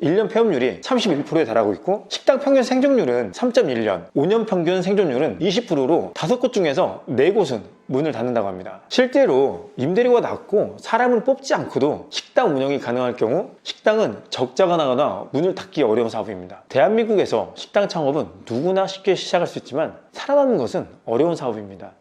1년 폐업률이 31%에 달하고 있고 식당 평균 생존율은 3.1년, 5년 평균 생존율은 20%로 5곳 중에서 4곳은 문을 닫는다고 합니다. 실제로 임대료가 낮고 사람을 뽑지 않고도 식당 운영이 가능할 경우 식당은 적자가 나거나 문을 닫기 어려운 사업입니다. 대한민국에서 식당 창업은 누구나 쉽게 시작할 수 있지만 살아남는 것은 어려운 사업입니다.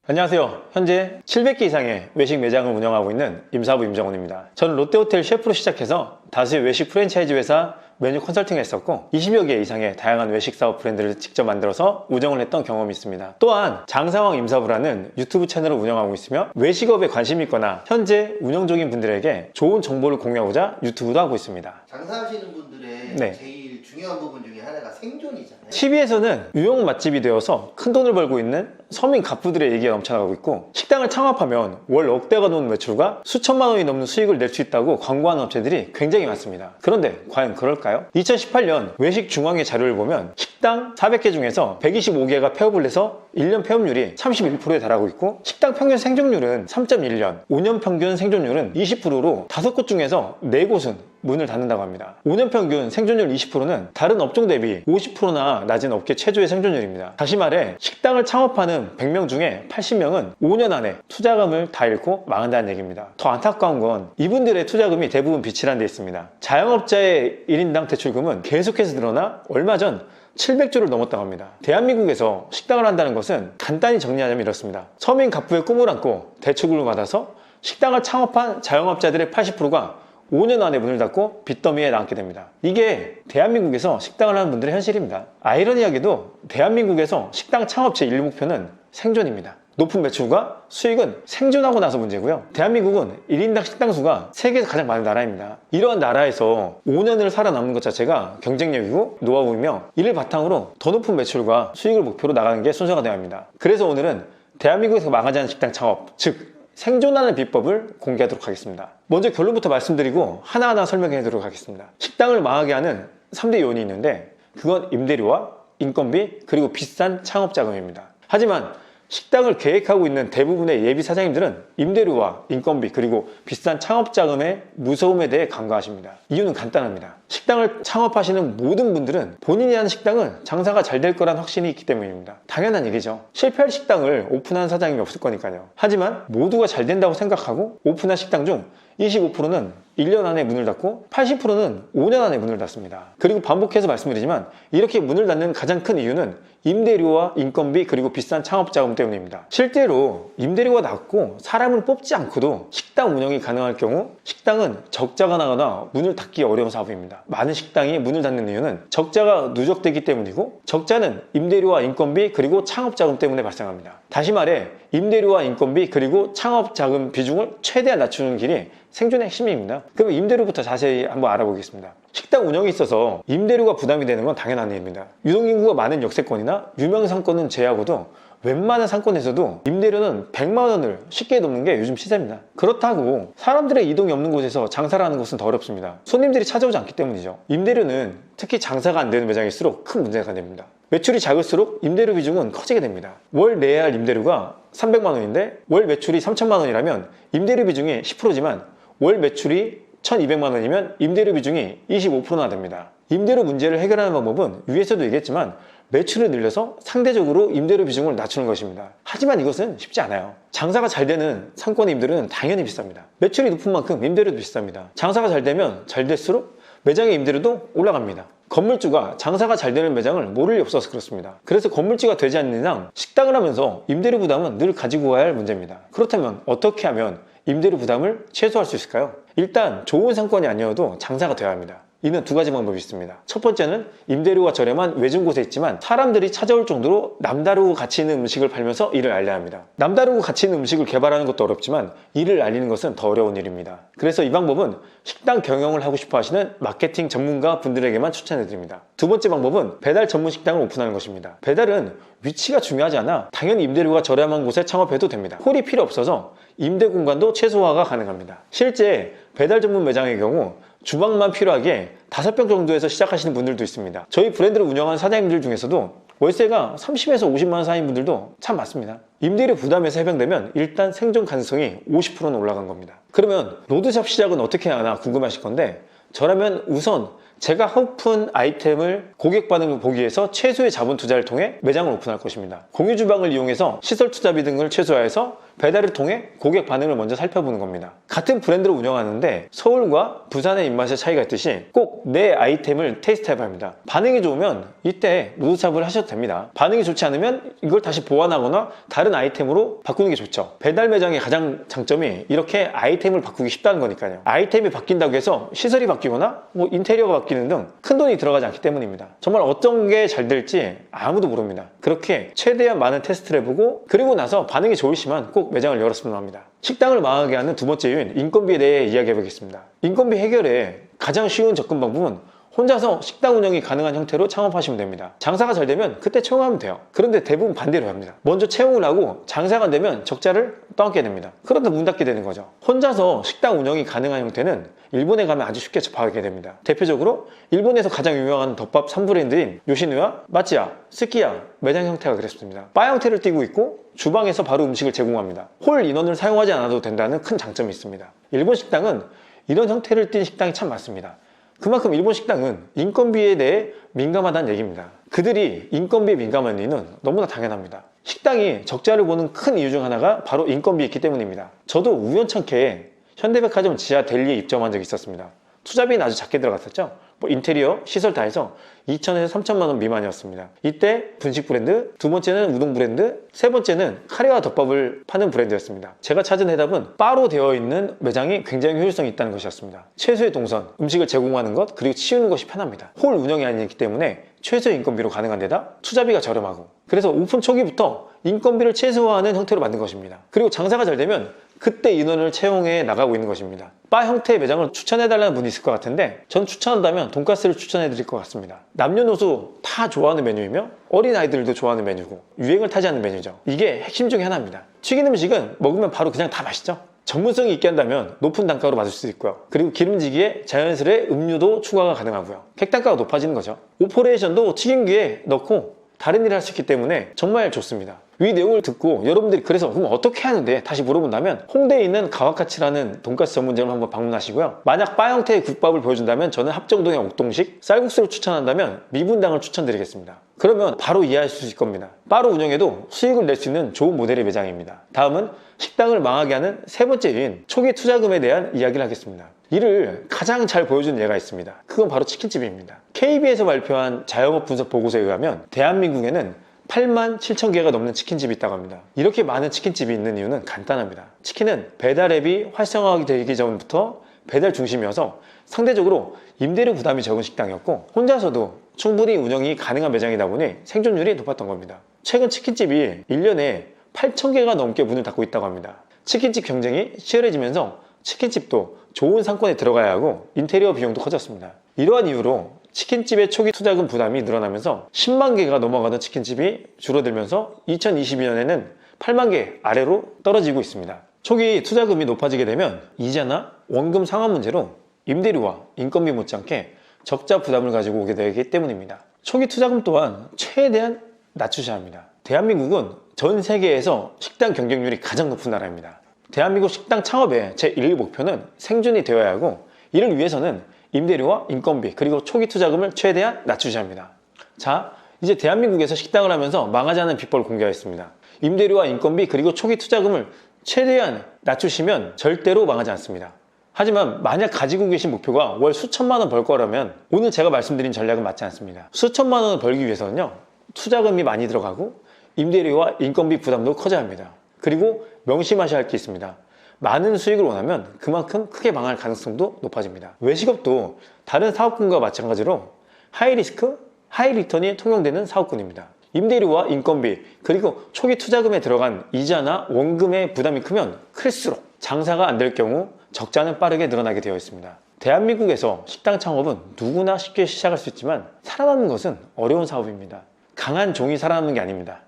안녕하세요. 현재 700개 이상의 외식 매장을 운영하고 있는 임사부 임정훈입니다. 저는 롯데호텔 셰프로 시작해서 다수의 외식 프랜차이즈 회사 메뉴 컨설팅을 했었고 20여 개 이상의 다양한 외식 사업 브랜드를 직접 만들어서 운영을 했던 경험이 있습니다. 또한 장사왕 임사부라는 유튜브 채널을 운영하고 있으며 외식업에 관심이 있거나 현재 운영 중인 분들에게 좋은 정보를 공유하고자 유튜브도 하고 있습니다. 장사하시는 분들의 제일 중요한 부분 중에 하나가 생존이잖아요. TV에서는 유용 맛집이 되어서 큰 돈을 벌고 있는 서민 갑부들의 얘기가 넘쳐나고 있고 식당을 창업하면 월 억대가 넘는 매출과 수천만 원이 넘는 수익을 낼 수 있다고 광고하는 업체들이 굉장히 많습니다. 그런데 과연 그럴까요? 2018년 외식 중앙회 자료를 보면 식당 400개 중에서 125개가 폐업을 해서 1년 폐업률이 31%에 달하고 있고 식당 평균 생존율은 3.1년, 5년 평균 생존율은 20%로 5곳 중에서 4곳은 문을 닫는다고 합니다. 5년 평균 생존율 20%는 다른 업종 대비 50%나 낮은 업계 최저의 생존율입니다. 다시 말해 식당을 창업하는 100명 중에 80명은 5년 안에 투자금을 다 잃고 망한다는 얘기입니다. 더 안타까운 건 이분들의 투자금이 대부분 빚이란 데 있습니다. 자영업자의 1인당 대출금은 계속해서 늘어나 얼마 전 700조를 넘었다고 합니다. 대한민국에서 식당을 한다는 것은 간단히 정리하자면 이렇습니다. 서민 갑부의 꿈을 안고 대출금을 받아서 식당을 창업한 자영업자들의 80%가 5년 안에 문을 닫고 빚더미에 남게 됩니다. 이게 대한민국에서 식당을 하는 분들의 현실입니다. 아이러니하게도 대한민국에서 식당 창업 제1목표는 생존입니다. 높은 매출과 수익은 생존하고 나서 문제고요. 대한민국은 1인당 식당 수가 세계에서 가장 많은 나라입니다. 이러한 나라에서 5년을 살아남는 것 자체가 경쟁력이고 노하우이며 이를 바탕으로 더 높은 매출과 수익을 목표로 나가는 게 순서가 되어야 합니다. 그래서 오늘은 대한민국에서 망하지 않은 식당 창업, 즉 생존하는 비법을 공개하도록 하겠습니다. 먼저 결론부터 말씀드리고 하나하나 설명해 드리도록 하겠습니다. 식당을 망하게 하는 3대 요인이 있는데 그건 임대료와 인건비 그리고 비싼 창업 자금입니다. 하지만 식당을 계획하고 있는 대부분의 예비 사장님들은 임대료와 인건비 그리고 비싼 창업 자금의 무서움에 대해 간과하십니다. 이유는 간단합니다. 식당을 창업하시는 모든 분들은 본인이 하는 식당은 장사가 잘 될 거란 확신이 있기 때문입니다. 당연한 얘기죠. 실패할 식당을 오픈한 사장님이 없을 거니까요. 하지만 모두가 잘 된다고 생각하고 오픈한 식당 중 25%는 1년 안에 문을 닫고 80%는 5년 안에 문을 닫습니다. 그리고 반복해서 말씀드리지만 이렇게 문을 닫는 가장 큰 이유는 임대료와 인건비 그리고 비싼 창업자금 때문입니다. 실제로 임대료가 낮고 사람을 뽑지 않고도 식당 운영이 가능할 경우 식당은 적자가 나거나 문을 닫기 어려운 사업입니다. 많은 식당이 문을 닫는 이유는 적자가 누적되기 때문이고 적자는 임대료와 인건비 그리고 창업자금 때문에 발생합니다. 다시 말해 임대료와 인건비 그리고 창업자금 비중을 최대한 낮추는 길이 생존의 핵심입니다. 그럼 임대료부터 자세히 한번 알아보겠습니다. 식당 운영에 있어서 임대료가 부담이 되는 건 당연한 일입니다. 유동인구가 많은 역세권이나 유명 상권은 제외하고도 웬만한 상권에서도 임대료는 100만 원을 쉽게 넘는 게 요즘 시세입니다. 그렇다고 사람들의 이동이 없는 곳에서 장사를 하는 것은 더 어렵습니다. 손님들이 찾아오지 않기 때문이죠. 임대료는 특히 장사가 안 되는 매장일수록 큰 문제가 됩니다. 매출이 작을수록 임대료 비중은 커지게 됩니다. 월 내야 할 임대료가 300만 원인데 월 매출이 3천만 원이라면 임대료 비중이 10%지만 월 매출이 1,200만 원이면 임대료 비중이 25%나 됩니다. 임대료 문제를 해결하는 방법은 위에서도 얘기했지만 매출을 늘려서 상대적으로 임대료 비중을 낮추는 것입니다. 하지만 이것은 쉽지 않아요. 장사가 잘 되는 상권의 임대료는 당연히 비쌉니다. 매출이 높은 만큼 임대료도 비쌉니다. 장사가 잘 되면 잘 될수록 매장의 임대료도 올라갑니다. 건물주가 장사가 잘 되는 매장을 모를 리 없어서 그렇습니다. 그래서 건물주가 되지 않는 이상 식당을 하면서 임대료 부담은 늘 가지고 가야 할 문제입니다. 그렇다면 어떻게 하면 임대료 부담을 최소화할 수 있을까요? 일단 좋은 상권이 아니어도 장사가 되어야 합니다. 이는 두 가지 방법이 있습니다. 첫 번째는 임대료가 저렴한 외진 곳에 있지만 사람들이 찾아올 정도로 남다르고 가치 있는 음식을 팔면서 이를 알려야 합니다. 남다르고 가치 있는 음식을 개발하는 것도 어렵지만 이를 알리는 것은 더 어려운 일입니다. 그래서 이 방법은 식당 경영을 하고 싶어 하시는 마케팅 전문가 분들에게만 추천해 드립니다. 두 번째 방법은 배달 전문 식당을 오픈하는 것입니다. 배달은 위치가 중요하지 않아 당연히 임대료가 저렴한 곳에 창업해도 됩니다. 홀이 필요 없어서 임대 공간도 최소화가 가능합니다. 실제 배달 전문 매장의 경우 주방만 필요하게 5평 정도에서 시작하시는 분들도 있습니다. 저희 브랜드를 운영하는 사장님들 중에서도 월세가 30에서 50만 원 사이인 분들도 참 많습니다. 임대료 부담에서 해병되면 일단 생존 가능성이 50%는 올라간 겁니다. 그러면 로드샵 시작은 어떻게 하나 궁금하실 건데 저라면 우선 제가 하고픈 아이템을 고객 반응을 보기 위해서 최소의 자본 투자를 통해 매장을 오픈할 것입니다. 공유 주방을 이용해서 시설 투자비 등을 최소화해서 배달을 통해 고객 반응을 먼저 살펴보는 겁니다. 같은 브랜드를 운영하는데 서울과 부산의 입맛의 차이가 있듯이 꼭 내 아이템을 테스트해봐야 합니다. 반응이 좋으면 이때 로드샵을 하셔도 됩니다. 반응이 좋지 않으면 이걸 다시 보완하거나 다른 아이템으로 바꾸는 게 좋죠. 배달 매장의 가장 장점이 이렇게 아이템을 바꾸기 쉽다는 거니까요. 아이템이 바뀐다고 해서 시설이 바뀌거나 인테리어가 바뀌는 등 큰돈이 들어가지 않기 때문입니다. 정말 어떤 게 잘 될지 아무도 모릅니다. 그렇게 최대한 많은 테스트를 해보고 그리고 나서 반응이 좋으시면 꼭 매장을 열었으면 합니다. 식당을 망하게 하는 두 번째 이유인 인건비에 대해 이야기해 보겠습니다. 인건비 해결에 가장 쉬운 접근 방법은 혼자서 식당 운영이 가능한 형태로 창업하시면 됩니다. 장사가 잘 되면 그때 채용하면 돼요. 그런데 대부분 반대로 합니다. 먼저 채용을 하고 장사가 안 되면 적자를 떠안게 됩니다. 그러다 문 닫게 되는 거죠. 혼자서 식당 운영이 가능한 형태는 일본에 가면 아주 쉽게 접하게 됩니다. 대표적으로 일본에서 가장 유명한 덮밥 3브랜드인 요시노야, 마치야, 스키야 매장 형태가 그랬습니다. 바 형태를 띠고 있고 주방에서 바로 음식을 제공합니다. 홀 인원을 사용하지 않아도 된다는 큰 장점이 있습니다. 일본 식당은 이런 형태를 띈 식당이 참 많습니다. 그만큼 일본 식당은 인건비에 대해 민감하다는 얘기입니다. 그들이 인건비에 민감한 이유는 너무나 당연합니다. 식당이 적자를 보는 큰 이유 중 하나가 바로 인건비에 있기 때문입니다. 저도 우연찮게 현대백화점 지하 델리에 입점한 적이 있었습니다. 투자비는 아주 작게 들어갔었죠. 인테리어, 시설 다 해서 2천에서 3천만 원 미만이었습니다. 이때 분식 브랜드, 두 번째는 우동 브랜드, 세 번째는 카레와 덮밥을 파는 브랜드였습니다. 제가 찾은 해답은 바로 되어 있는 매장이 굉장히 효율성이 있다는 것이었습니다. 최소의 동선, 음식을 제공하는 것, 그리고 치우는 것이 편합니다. 홀 운영이 아니기 때문에 최소의 인건비로 가능한 데다 투자비가 저렴하고, 그래서 오픈 초기부터 인건비를 최소화하는 형태로 만든 것입니다. 그리고 장사가 잘 되면 그때 인원을 채용해 나가고 있는 것입니다. 바 형태의 매장을 추천해달라는 분이 있을 것 같은데 전 추천한다면 돈가스를 추천해 드릴 것 같습니다. 남녀노소 다 좋아하는 메뉴이며 어린아이들도 좋아하는 메뉴고 유행을 타지 않는 메뉴죠. 이게 핵심 중에 하나입니다. 튀긴 음식은 먹으면 바로 그냥 다 맛있죠. 전문성이 있게 한다면 높은 단가로 맞을 수 있고요. 그리고 기름지기에 자연스레 음료도 추가가 가능하고요. 객단가가 높아지는 거죠. 오퍼레이션도 튀김기에 넣고 다른 일을 할 수 있기 때문에 정말 좋습니다. 이 내용을 듣고 여러분들이 그래서 그럼 어떻게 하는데 다시 물어본다면 홍대에 있는 가와카치라는 돈가스 전문점을 한번 방문하시고요. 만약 바 형태의 국밥을 보여준다면 저는 합정동의 옥동식 쌀국수를 추천한다면 미분당을 추천드리겠습니다. 그러면 바로 이해할 수 있을 겁니다. 바로 운영해도 수익을 낼 수 있는 좋은 모델의 매장입니다. 다음은 식당을 망하게 하는 세 번째 이유인 초기 투자금에 대한 이야기를 하겠습니다. 이를 가장 잘 보여준 예가 있습니다. 그건 바로 치킨집입니다. KB에서 발표한 자영업 분석 보고서에 의하면 대한민국에는 8만 7천 개가 넘는 치킨집이 있다고 합니다. 이렇게 많은 치킨집이 있는 이유는 간단합니다. 치킨은 배달 앱이 활성화가 되기 전부터 배달 중심이어서 상대적으로 임대료 부담이 적은 식당이었고 혼자서도 충분히 운영이 가능한 매장이다 보니 생존율이 높았던 겁니다. 최근 치킨집이 1년에 8천 개가 넘게 문을 닫고 있다고 합니다. 치킨집 경쟁이 치열해지면서 치킨집도 좋은 상권에 들어가야 하고 인테리어 비용도 커졌습니다. 이러한 이유로 치킨집의 초기 투자금 부담이 늘어나면서 10만 개가 넘어가던 치킨집이 줄어들면서 2022년에는 8만 개 아래로 떨어지고 있습니다. 초기 투자금이 높아지게 되면 이자나 원금 상환 문제로 임대료와 인건비 못지않게 적자 부담을 가지고 오게 되기 때문입니다. 초기 투자금 또한 최대한 낮추셔야 합니다. 대한민국은 전 세계에서 식당 경쟁률이 가장 높은 나라입니다. 대한민국 식당 창업의 제1 목표는 생존이 되어야 하고 이를 위해서는 임대료와 인건비 그리고 초기 투자금을 최대한 낮추셔야 합니다. 자, 이제 대한민국에서 식당을 하면서 망하지 않은 비법을 공개하겠습니다. 임대료와 인건비 그리고 초기 투자금을 최대한 낮추시면 절대로 망하지 않습니다. 하지만 만약 가지고 계신 목표가 월 수천만 원 벌 거라면 오늘 제가 말씀드린 전략은 맞지 않습니다. 수천만 원을 벌기 위해서는요, 투자금이 많이 들어가고 임대료와 인건비 부담도 커져야 합니다. 그리고 명심하셔야 할 게 있습니다. 많은 수익을 원하면 그만큼 크게 망할 가능성도 높아집니다. 외식업도 다른 사업군과 마찬가지로 하이리스크, 하이리턴이 통용되는 사업군입니다. 임대료와 인건비, 그리고 초기 투자금에 들어간 이자나 원금의 부담이 크면 클수록 장사가 안 될 경우 적자는 빠르게 늘어나게 되어 있습니다. 대한민국에서 식당 창업은 누구나 쉽게 시작할 수 있지만 살아남는 것은 어려운 사업입니다. 강한 종이 살아남는 게 아닙니다.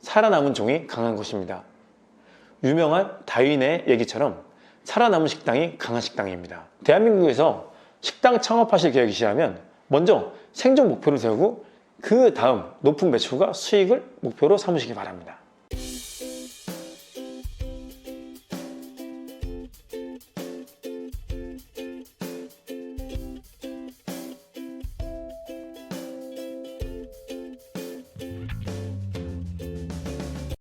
살아남은 종이 강한 것입니다. 유명한 다윈의 얘기처럼 살아남은 식당이 강한 식당입니다. 대한민국에서 식당 창업하실 계획이시라면 먼저 생존 목표를 세우고 그 다음 높은 매출과 수익을 목표로 삼으시기 바랍니다.